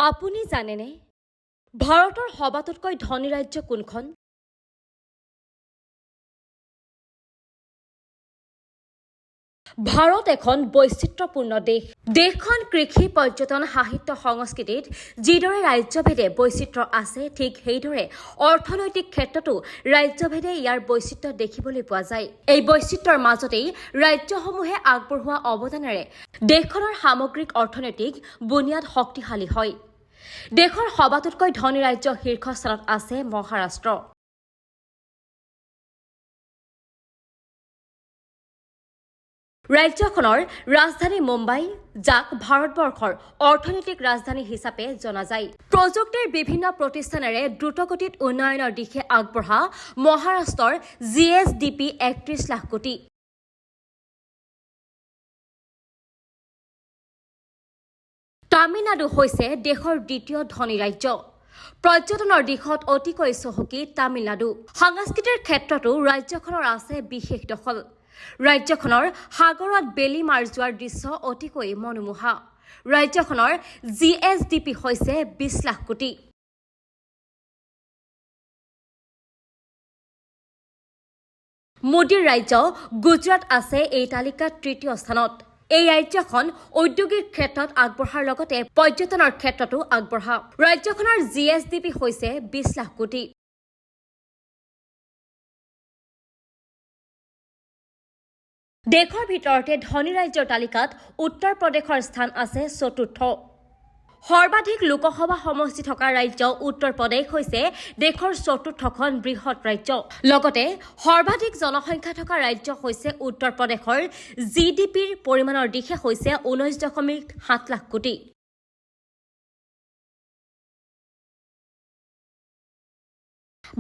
আপুনি জানেনে ভাৰতৰ সবাতোতকৈ ধনী ৰাজ্য কোনখন? ভাৰত এখন বৈচিত্ৰ্যপূৰ্ণ দেশ। দেশখন কৃষি, পৰ্যটন, সাহিত্য, সংস্কৃতিত যিদৰে ৰাজ্যভেদে বৈচিত্ৰ্য আছে, ঠিক সেইদৰে অৰ্থনৈতিক ক্ষেত্ৰতো ৰাজ্যভেদে ইয়াৰ বৈচিত্ৰ্য দেখিবলৈ পোৱা যায়। এই বৈচিত্ৰ্যৰ মাজতেই ৰাজ্যসমূহে আগবঢ়োৱা অৱদানেৰে দেশখনৰ সামগ্ৰিক অৰ্থনৈতিক বুনিয়াদ শক্তিশালী হয়। দেশৰ সবাতোতকৈ ধনী ৰাজ্য শীৰ্ষস্থানত আছে মহাৰাষ্ট্ৰ। ৰাজ্যখনৰ ৰাজধানী মুম্বাই, যাক ভাৰতবৰ্ষৰ অৰ্থনৈতিক ৰাজধানী হিচাপে জনা যায়। প্ৰযুক্তিৰ বিভিন্ন প্ৰতিষ্ঠানেৰে দ্ৰুতগতিত উন্নয়নৰ দিশে আগবঢ়া মহাৰাষ্ট্ৰৰ GSDP ৩১ লাখ কোটি। তামিলনাডু হৈছে দেশৰ দ্বিতীয় ধনী ৰাজ্য। পৰ্যটনৰ দিশত অতিকৈ চহকী তামিলনাডু। সাংস্কৃতিৰ ক্ষেত্ৰতো ৰাজ্যখনৰ আছে বিশেষ দখল। ৰাজ্যখনৰ সাগৰত বেলি মাৰ যোৱাৰ দৃশ্য অতিকৈ মনোমোহা। ৰাজ্যখনৰ GSDP হৈছে ২০ লাখ কোটি। মোদীৰ ৰাজ্য গুজৰাট আছে এই তালিকাত তৃতীয় স্থানত। এই ৰাজ্যখন ঔদ্যোগিক ক্ষেত্ৰত আগবঢ়াৰ লগতে পৰ্যটনৰ ক্ষেত্ৰতো আগবঢ়া। ৰাজ্যখনৰ GSDP হৈছে ২০ লাখ কোটি। দেশৰ ভিতৰতে ধনী ৰাজ্যৰ তালিকাত উত্তৰ প্ৰদেশৰ স্থান আছে চতুৰ্থ। সৰ্বাধিক লোকসভা সমষ্টি থকা ৰাজ্য উত্তৰ প্ৰদেশ হৈছে দেশৰ চতুৰ্থখন বৃহৎ ৰাজ্য। লগতে সৰ্বাধিক জনসংখ্যা থকা ৰাজ্য হৈছে উত্তৰ প্ৰদেশৰ GDPৰ পৰিমাণৰ দিশে হৈছে 19.7 লাখ কোটি।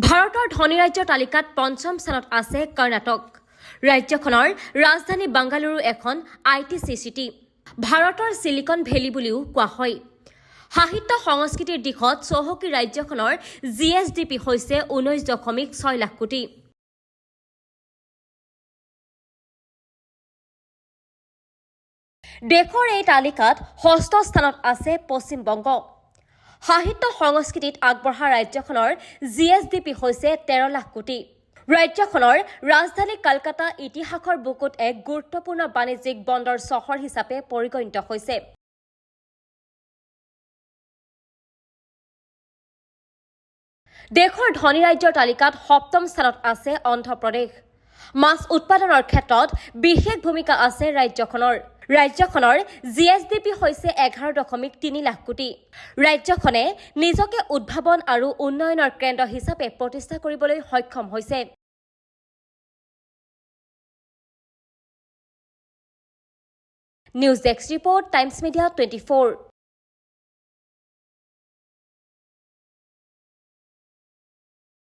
ভাৰতৰ ধনী ৰাজ্যৰ তালিকাত পঞ্চম স্থানত আছে কৰ্ণাটক। ৰাজ্যখনৰ ৰাজধানী বাংগালুৰু এখন ITC চিটি। ভাৰতৰ চিলিকন ভেলী বুলিও কোৱা হয়। সাহিত্য সংস্কৃতিৰ দিশত চহকী ৰাজ্যখনৰ GSDP হৈছে 19.6 লাখ কোটি। দেশৰ এই তালিকাত ষষ্ঠ স্থানত আছে পশ্চিম বংগ। সাহিত্য সংস্কৃতিত আগবঢ়া ৰাজ্যখনৰ GSDP হৈছে 13 লাখ কোটি। ৰাজ্যখনৰ ৰাজধানী কলকাতা ইতিহাসৰ বুকুত এক গুৰুত্বপূৰ্ণ বাণিজ্যিক বন্দৰ চহৰ হিচাপে পৰিগণিত হৈছে। দেশৰ ধনী ৰাজ্যৰ তালিকাত সপ্তম স্থানত আছে অন্ধ্ৰপ্ৰদেশ। মাছ উৎপাদনৰ ক্ষেত্ৰত বিশেষ ভূমিকা আছে ৰাজ্যখনৰ। ৰাজ্যখনৰ GSDP হৈছে 11.3 লাখ কোটি। ৰাজ্যখনে নিজকে উদ্ভাৱন আৰু উন্নয়নৰ কেন্দ্ৰ হিচাপে প্ৰতিষ্ঠা কৰিবলৈ সক্ষম হৈছে। News desk report, times media 24।